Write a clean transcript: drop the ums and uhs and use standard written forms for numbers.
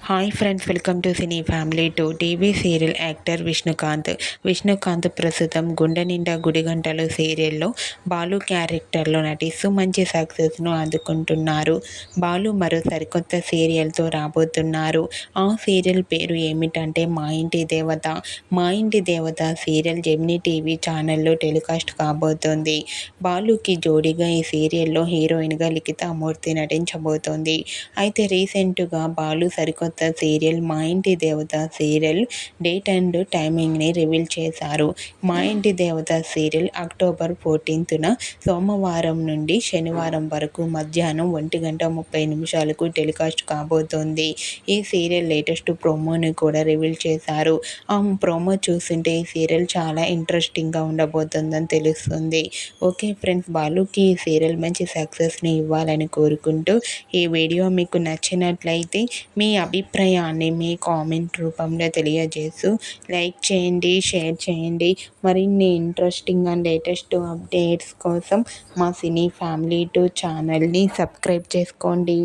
Hi friends, welcome to cine family to TV serial actor Vishnukant ప్రస్తుతం గుండె నిండా గుడిగంటలు సీరియల్లో బాలు క్యారెక్టర్లో నటిస్తూ మంచి సక్సెస్ను అందుకుంటున్నారు. బాలు మరో సరికొత్త సీరియల్తో రాబోతున్నారు. ఆ సీరియల్ పేరు ఏమిటంటే మా ఇంటి దేవత సీరియల్ జెమినీ టీవీ ఛానల్లో టెలికాస్ట్ కాబోతోంది. బాలుకి జోడీగా ఈ సీరియల్లో హీరోయిన్గా లిఖితామూర్తి నటించబోతోంది. అయితే రీసెంట్గా బాలు సరికొత్త సీరియల్ మా ఇంటి దేవత సీరియల్ డేట్ అండ్ టైమింగ్ని రివీల్ చేశారు. మా ఇంటి దేవత సీరియల్ అక్టోబర్ 14న సోమవారం నుండి శనివారం వరకు మధ్యాహ్నం 1:30 టెలికాస్ట్ కాబోతోంది. ఈ సీరియల్ లేటెస్ట్ ప్రోమోని కూడా రివీల్ చేశారు. ఆ ప్రోమో చూస్తుంటే ఈ సీరియల్ చాలా ఇంట్రెస్టింగ్గా ఉండబోతుందని తెలుస్తుంది. ఓకే ఫ్రెండ్స్, బాలుకి ఈ సీరియల్ మంచి సక్సెస్ని ఇవ్వాలని కోరుకుంటూ ఈ వీడియో మీకు నచ్చినట్లయితే మీ అభిప్రాయాన్ని మీ కామెంట్ రూపంలో తెలియజేస్తూ లైక్ చేయండి, షేర్ చేయండి. మరిన్ని ఇంట్రెస్టింగ్ అండ్ లేటెస్ట్ అప్డేట్స్ కోసం మా సినీ ఫ్యామిలీ 2 ఛానల్ని సబ్స్క్రైబ్ చేసుకోండి.